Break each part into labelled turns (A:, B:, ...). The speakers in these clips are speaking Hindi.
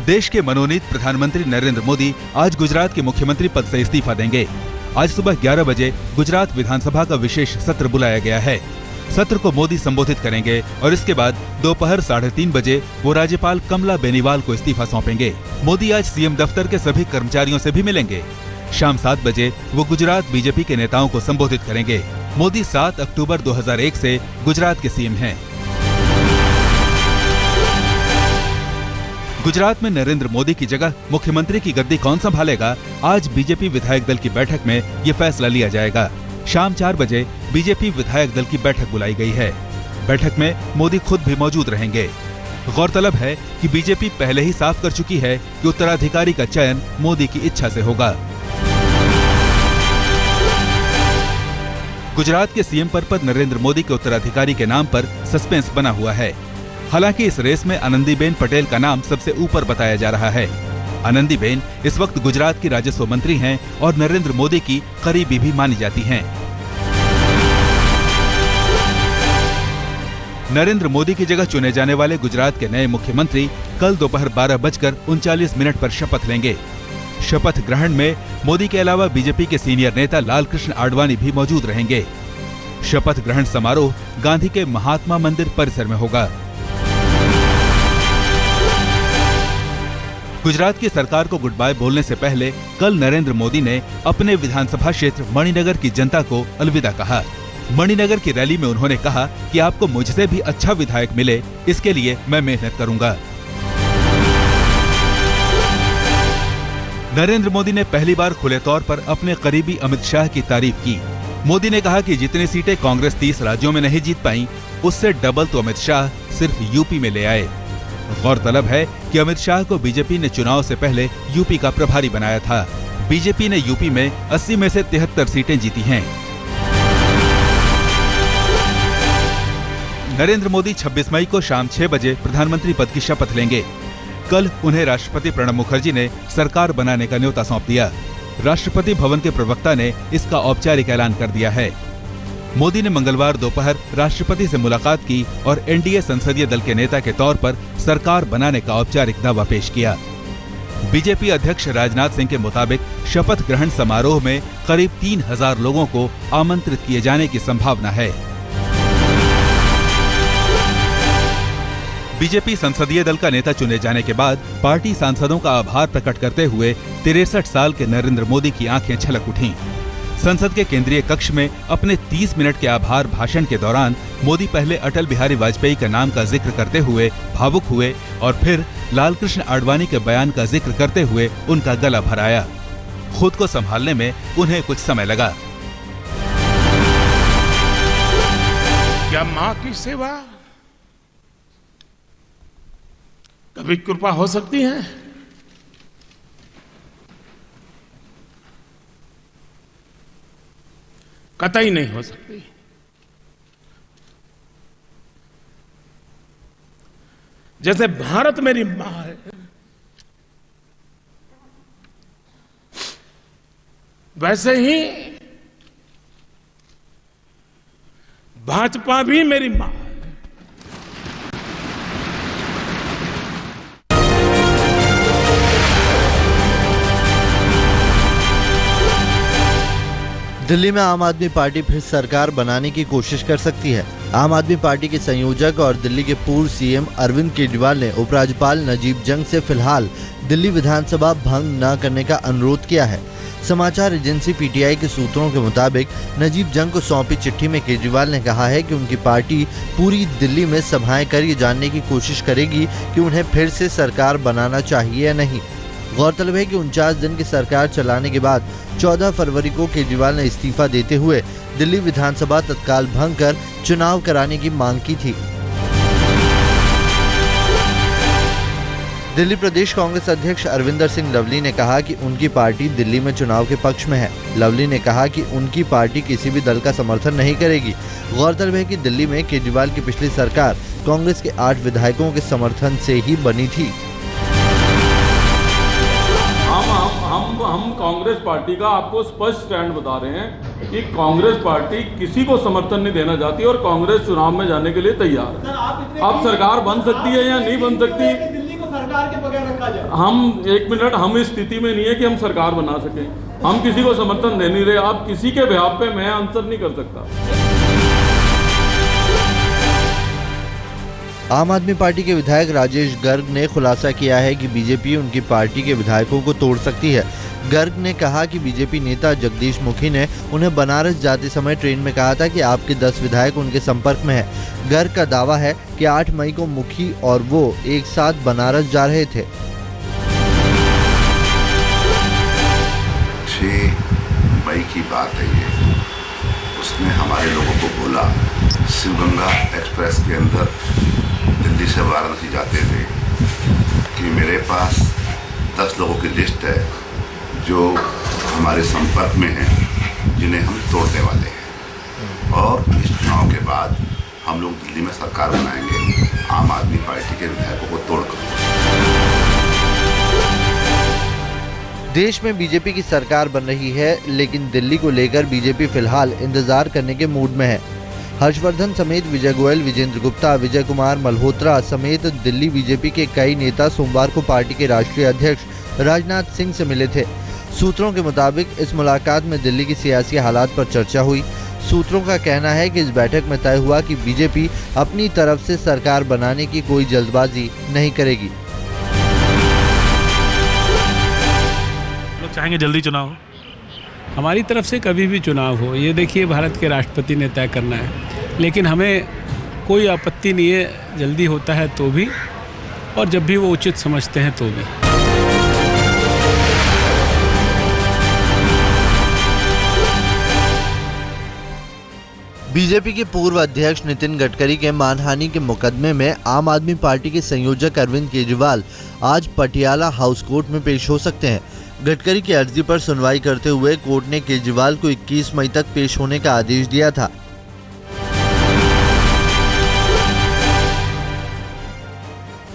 A: देश के मनोनीत प्रधानमंत्री नरेंद्र मोदी आज गुजरात के मुख्यमंत्री पद से इस्तीफा देंगे। आज सुबह 11 बजे गुजरात विधानसभा का विशेष सत्र बुलाया गया है। सत्र को मोदी संबोधित करेंगे और इसके बाद दोपहर 3:30 बजे वो राज्यपाल कमला बेनीवाल को इस्तीफा सौंपेंगे। मोदी आज सीएम दफ्तर के सभी कर्मचारियों से भी मिलेंगे। शाम 7 बजे वो गुजरात बीजेपी के नेताओं को संबोधित करेंगे। मोदी 7 अक्टूबर 2001 से गुजरात के सीएम हैं। गुजरात में नरेंद्र मोदी की जगह मुख्यमंत्री की गद्दी कौन संभालेगा, आज बीजेपी विधायक दल की बैठक में ये फैसला लिया जाएगा। शाम 4 बजे बीजेपी विधायक दल की बैठक बुलाई गई है। बैठक में मोदी खुद भी मौजूद रहेंगे। गौरतलब है कि बीजेपी पहले ही साफ कर चुकी है कि उत्तराधिकारी का चयन मोदी की इच्छा से होगा। गुजरात के सीएम पद पर नरेंद्र मोदी के उत्तराधिकारी के नाम पर सस्पेंस बना हुआ है। हालांकि इस रेस में आनंदीबेन पटेल का नाम सबसे ऊपर बताया जा रहा है। आनंदीबेन इस वक्त गुजरात की राजस्व मंत्री हैं और नरेंद्र मोदी की करीबी भी मानी जाती हैं। नरेंद्र मोदी की जगह चुने जाने वाले गुजरात के नए मुख्यमंत्री कल दोपहर 12:39 पर शपथ लेंगे। शपथ ग्रहण में मोदी के अलावा बीजेपी के सीनियर नेता लालकृष्ण आडवाणी भी मौजूद रहेंगे। शपथ ग्रहण समारोह गांधी के महात्मा मंदिर परिसर में होगा। गुजरात की सरकार को गुड बाय बोलने से पहले कल नरेंद्र मोदी ने अपने विधानसभा क्षेत्र मणिनगर की जनता को अलविदा कहा। मणिनगर की रैली में उन्होंने कहा कि आपको मुझसे भी अच्छा विधायक मिले, इसके लिए मैं मेहनत करूंगा। नरेंद्र मोदी ने पहली बार खुले तौर पर अपने करीबी अमित शाह की तारीफ की। मोदी ने कहा कि जितनी सीटें कांग्रेस 30 राज्यों में नहीं जीत पाई, उससे डबल तो अमित शाह सिर्फ यूपी में ले आए। गौरतलब है कि अमित शाह को बीजेपी ने चुनाव से पहले यूपी का प्रभारी बनाया था। बीजेपी ने यूपी में 80 में से 73 सीटें जीती हैं। नरेंद्र मोदी 26 मई को शाम 6 बजे प्रधानमंत्री पद की शपथ लेंगे। कल उन्हें राष्ट्रपति प्रणब मुखर्जी ने सरकार बनाने का न्योता सौंप दिया। राष्ट्रपति भवन के प्रवक्ता ने इसका औपचारिक ऐलान कर दिया है। मोदी ने मंगलवार दोपहर राष्ट्रपति से मुलाकात की और एनडीए संसदीय दल के नेता के तौर पर सरकार बनाने का औपचारिक दावा पेश किया। बीजेपी अध्यक्ष राजनाथ सिंह के मुताबिक शपथ ग्रहण समारोह में करीब 3000 लोगों को आमंत्रित किए जाने की संभावना है। बीजेपी संसदीय दल का नेता चुने जाने के बाद पार्टी सांसदों का आभार प्रकट करते हुए 63 साल के नरेंद्र मोदी की आंखें छलक उठीं। संसद के केंद्रीय कक्ष में अपने 30 मिनट के आभार भाषण के दौरान मोदी पहले अटल बिहारी वाजपेयी का नाम का जिक्र करते हुए भावुक हुए और फिर लालकृष्ण आडवाणी के बयान का जिक्र करते हुए उनका गला भराया। खुद को संभालने में उन्हें कुछ समय लगा।
B: क्या माँ की सेवा कभी कृपा हो सकती है? कतई नहीं हो सकती। जैसे भारत मेरी मां है, वैसे ही भाजपा भी मेरी मां है।
C: दिल्ली में आम आदमी पार्टी फिर सरकार बनाने की कोशिश कर सकती है। आम आदमी पार्टी के संयोजक और दिल्ली के पूर्व सीएम अरविंद केजरीवाल ने उपराज्यपाल नजीब जंग से फिलहाल दिल्ली विधानसभा भंग न करने का अनुरोध किया है। समाचार एजेंसी पीटीआई के सूत्रों के मुताबिक नजीब जंग को सौंपी चिट्ठी में केजरीवाल ने कहा है कि उनकी पार्टी पूरी दिल्ली में सभाएं कर ये जानने की कोशिश करेगी कि उन्हें फिर से सरकार बनाना चाहिए या नहीं। गौरतलब है कि 49 दिन की सरकार चलाने के बाद 14 फरवरी को केजरीवाल ने इस्तीफा देते हुए दिल्ली विधानसभा तत्काल भंग कर चुनाव कराने की मांग की थी। दिल्ली प्रदेश कांग्रेस अध्यक्ष अरविंदर सिंह लवली ने कहा कि उनकी पार्टी दिल्ली में चुनाव के पक्ष में है। लवली ने कहा कि उनकी पार्टी किसी भी दल का समर्थन नहीं करेगी। गौरतलब है कि दिल्ली में केजरीवाल की पिछली सरकार कांग्रेस के 8 विधायकों के समर्थन से ही बनी थी।
D: हम कांग्रेस पार्टी का आपको स्पष्ट स्टैंड बता रहे हैं कि कांग्रेस पार्टी किसी को समर्थन नहीं देना चाहती और कांग्रेस चुनाव में जाने के लिए तैयार है। अब सरकार बन सकती है या नहीं बन सकती,
E: सरकार के बगैर रखा जाए।
D: हम एक मिनट, हम इस स्थिति में नहीं है कि हम सरकार बना सकें। हम किसी को समर्थन दे नहीं रहे। आप किसी के बिहाफ पे मैं आंसर नहीं कर सकता।
C: आम आदमी पार्टी के विधायक राजेश गर्ग ने खुलासा किया है कि बीजेपी उनकी पार्टी के विधायकों को तोड़ सकती है। गर्ग ने कहा कि बीजेपी नेता जगदीश मुखी ने उन्हें बनारस जाते समय ट्रेन में कहा था कि आपके 10 विधायक उनके संपर्क में हैं। गर्ग का दावा है कि 8 मई को मुखी और वो एक साथ बनारस जा रहे थे।
F: 6 मई की बात है ये। उसने हमारे लोगों को बोला, शिवगंगा एक्सप्रेस के अंदर दिल्ली से वाराणसी जाते थे, कि मेरे पास 10 लोगों की लिस्ट है जो हमारे संपर्क में हैं, जिन्हें हम तोड़ने वाले हैं, और इस चुनाव के बाद हम लोग दिल्ली में सरकार बनाएंगे आम आदमी पार्टी के विधायकों को तोड़कर।
C: देश में बीजेपी की सरकार बन रही है, लेकिन दिल्ली को लेकर बीजेपी फिलहाल इंतजार करने के मूड में है। हर्षवर्धन समेत विजय गोयल, विजेंद्र गुप्ता, विजय कुमार मल्होत्रा समेत दिल्ली बीजेपी के कई नेता सोमवार को पार्टी के राष्ट्रीय अध्यक्ष राजनाथ सिंह से मिले थे। सूत्रों के मुताबिक इस मुलाकात में दिल्ली की सियासी हालात पर चर्चा हुई। सूत्रों का कहना है कि इस बैठक में तय हुआ कि बीजेपी अपनी तरफ से सरकार बनाने की कोई जल्दबाजी नहीं करेगी।
G: लोग चाहेंगे जल्दी चुनाव हो। हमारी तरफ से कभी भी चुनाव हो, ये देखिए भारत के राष्ट्रपति ने तय करना है, लेकिन हमें कोई आपत्ति नहीं है, जल्दी होता है तो भी, और जब भी वो उचित समझते हैं तो भी।
C: बीजेपी के पूर्व अध्यक्ष नितिन गडकरी के मानहानि के मुकदमे में आम आदमी पार्टी के संयोजक अरविंद केजरीवाल आज पटियाला हाउस कोर्ट में पेश हो सकते हैं। गडकरी की अर्जी पर सुनवाई करते हुए कोर्ट ने केजरीवाल को 21 मई तक पेश होने का आदेश दिया था।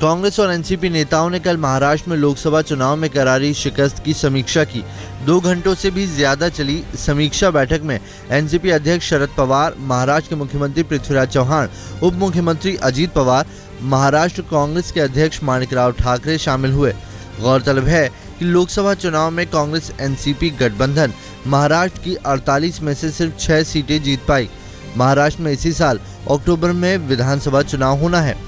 C: कांग्रेस और एनसीपी नेताओं ने कल महाराष्ट्र में लोकसभा चुनाव में करारी शिकस्त की समीक्षा की। 2 घंटों से भी ज्यादा चली समीक्षा बैठक में एनसीपी अध्यक्ष शरद पवार, महाराष्ट्र के मुख्यमंत्री पृथ्वीराज चौहान, उप मुख्यमंत्री अजीत पवार, महाराष्ट्र कांग्रेस के अध्यक्ष माणिकराव ठाकरे शामिल हुए। गौरतलब है कि लोकसभा चुनाव में कांग्रेस एनसीपी गठबंधन महाराष्ट्र की 48 में से सिर्फ 6 सीटें जीत पाई। महाराष्ट्र में इसी साल अक्टूबर में विधानसभा चुनाव होना है।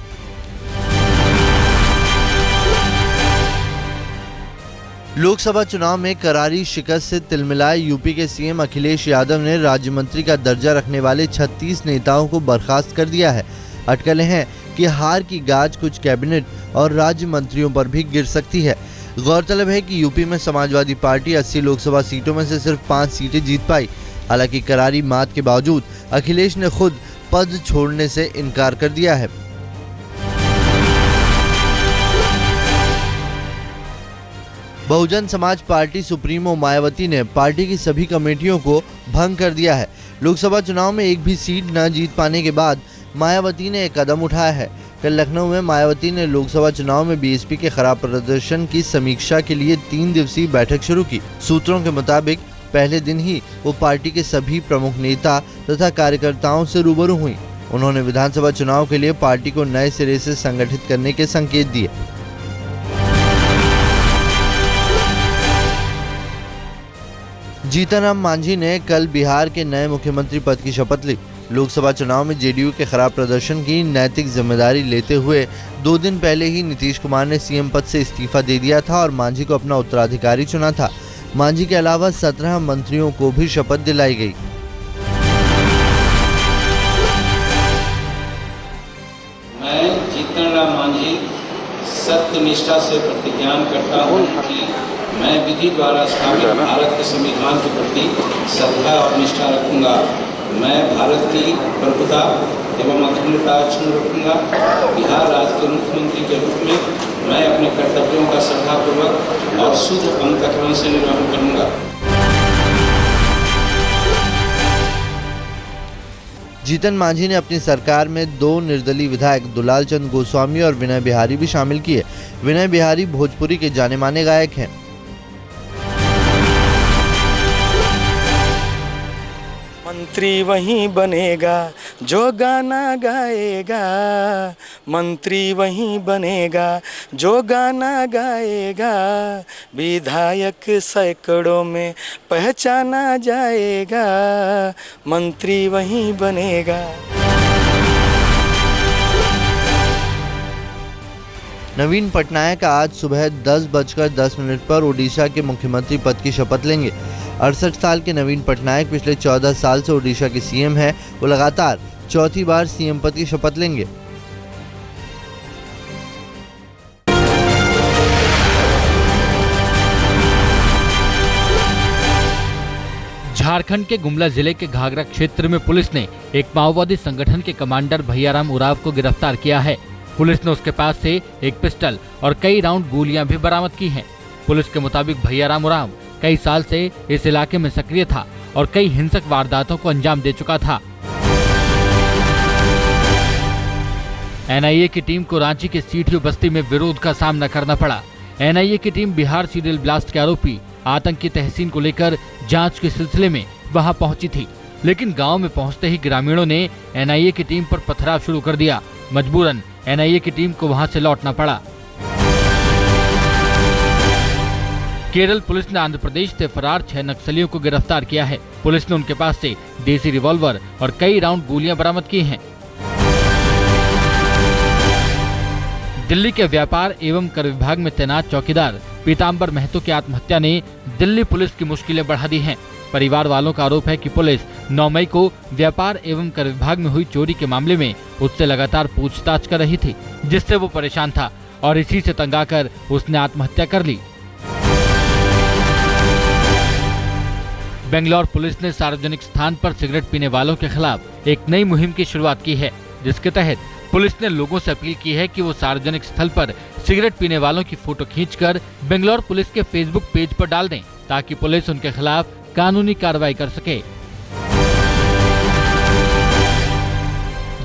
C: लोकसभा चुनाव में करारी शिकस्त से तिलमिलाए यूपी के सीएम अखिलेश यादव ने राज्य मंत्री का दर्जा रखने वाले 36 नेताओं को बर्खास्त कर दिया है। अटकलें हैं कि हार की गाज कुछ कैबिनेट और राज्य मंत्रियों पर भी गिर सकती है। गौरतलब है कि यूपी में समाजवादी पार्टी 80 लोकसभा सीटों में से सिर्फ 5 सीटें जीत पाई। हालांकि करारी मात के बावजूद अखिलेश ने खुद पद छोड़ने से इनकार कर दिया है। बहुजन समाज पार्टी सुप्रीमो मायावती ने पार्टी की सभी कमेटियों को भंग कर दिया है। लोकसभा चुनाव में एक भी सीट न जीत पाने के बाद मायावती ने एक कदम उठाया है। कल लखनऊ में मायावती ने लोकसभा चुनाव में बीएसपी के खराब प्रदर्शन की समीक्षा के लिए 3 दिवसीय बैठक शुरू की। सूत्रों के मुताबिक पहले दिन ही वो पार्टी के सभी प्रमुख नेता तथा कार्यकर्ताओं से रूबरू हुई। उन्होंने विधानसभा चुनाव के लिए पार्टी को नए सिरे से संगठित करने के संकेत दिए। जीतन राम मांझी ने कल बिहार के नए मुख्यमंत्री पद की शपथ ली। लोकसभा चुनाव में जेडीयू के खराब प्रदर्शन की नैतिक जिम्मेदारी लेते हुए 2 दिन पहले ही नीतीश कुमार ने सीएम पद से इस्तीफा दे दिया था और मांझी को अपना उत्तराधिकारी चुना था। मांझी के अलावा 17 मंत्रियों को भी शपथ दिलाई गई।
H: मैं जीतन राम मांझी सत्यनिष्ठा से प्रतिज्ञा करता हूँ कि मैं विधि द्वारा स्थापित भारत के संविधान के प्रति श्रद्धा और निष्ठा रखूंगा। मैं भारत की प्रभुता एवं अखंडता अक्षुण्ण रखूंगा। बिहार राज्य के मुख्यमंत्री के रूप में मैं अपने कर्तव्यों का श्रद्धापूर्वक और शुद्ध अंतःकरण से निर्वहन करूंगा।
C: जीतन मांझी ने अपनी सरकार में 2 निर्दलीय विधायक दुलाल चंद गोस्वामी और विनय बिहारी भी शामिल किए। विनय बिहारी भोजपुरी के जाने माने गायक हैं।
E: मंत्री वही बनेगा जो गाना गाएगा, मंत्री वही बनेगा जो गाना गाएगा, विधायक सैकड़ों में पहचाना जाएगा, मंत्री वही बनेगा।
C: नवीन पटनायक आज सुबह 10:10 पर ओडिशा के मुख्यमंत्री पद की शपथ लेंगे। 68 साल के नवीन पटनायक पिछले 14 साल से ओडिशा के सीएम हैं। वो लगातार चौथी बार सीएम पद की शपथ लेंगे।
I: झारखंड के गुमला जिले के घाघरा क्षेत्र में पुलिस ने एक माओवादी संगठन के कमांडर भैयाराम उराव को गिरफ्तार किया है। पुलिस ने उसके पास से एक पिस्टल और कई राउंड गोलियां भी बरामद की हैं। पुलिस के मुताबिक भैयाराम उराव कई साल से इस इलाके में सक्रिय था और कई हिंसक वारदातों को अंजाम दे चुका था। एनआईए की टीम को रांची के सीटीओ बस्ती में विरोध का सामना करना पड़ा। एनआईए की टीम बिहार सीरियल ब्लास्ट के आरोपी आतंकी तहसीन को लेकर जांच के सिलसिले में वहां पहुंची थी, लेकिन गांव में पहुंचते ही ग्रामीणों ने एनआईए की टीम पर पथराव शुरू कर दिया। मजबूरन एनआईए की टीम को वहां से लौटना पड़ा। केरल पुलिस ने आंध्र प्रदेश से फरार 6 नक्सलियों को गिरफ्तार किया है। पुलिस ने उनके पास से देसी रिवॉल्वर और कई राउंड गोलियां बरामद की हैं। दिल्ली के व्यापार एवं कर विभाग में तैनात चौकीदार पीताम्बर महतो की आत्महत्या ने दिल्ली पुलिस की मुश्किलें बढ़ा दी हैं। परिवार वालों का आरोप है कि पुलिस 9 मई को व्यापार एवं कर विभाग में हुई चोरी के मामले में उससे लगातार पूछताछ कर रही थी, जिससे वो परेशान था और इसी से तंग आकर उसने आत्महत्या कर ली। बेंगलोर पुलिस ने सार्वजनिक स्थान पर सिगरेट पीने वालों के खिलाफ एक नई मुहिम की शुरुआत की है, जिसके तहत पुलिस ने लोगों से अपील की है कि वो सार्वजनिक स्थल पर सिगरेट पीने वालों की फोटो खींचकर बेंगलोर पुलिस के फेसबुक पेज पर डाल दें, ताकि पुलिस उनके खिलाफ कानूनी कार्रवाई कर सके।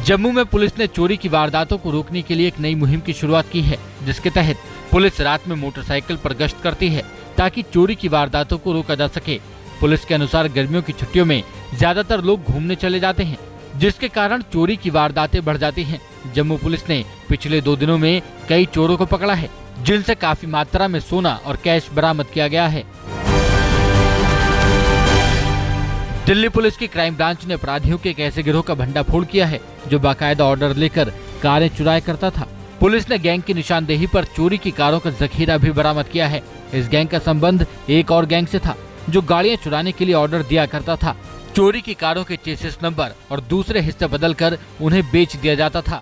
I: जम्मू में पुलिस ने चोरी की वारदातों को रोकने के लिए एक नई मुहिम की शुरुआत की है, जिसके तहत पुलिस रात में मोटरसाइकिल पर गश्त करती है ताकि चोरी की वारदातों को रोका जा सके। पुलिस के अनुसार गर्मियों की छुट्टियों में ज्यादातर लोग घूमने चले जाते हैं, जिसके कारण चोरी की वारदातें बढ़ जाती हैं। जम्मू पुलिस ने पिछले 2 दिनों में कई चोरों को पकड़ा है, जिनसे काफी मात्रा में सोना और कैश बरामद किया गया है। दिल्ली पुलिस की क्राइम ब्रांच ने अपराधियों के एक ऐसे गिरोह का भंडाफोड़ किया है जो बाकायदा ऑर्डर लेकर कारें चुराया करता था। पुलिस ने गैंग की निशानदेही पर चोरी की कारों का जखीरा भी बरामद किया है। इस गैंग का संबंध एक और गैंग से था जो गाड़ियां चुराने के लिए ऑर्डर दिया करता था। चोरी की कारों के चेसिस नंबर और दूसरे हिस्से बदलकर उन्हें बेच दिया जाता था।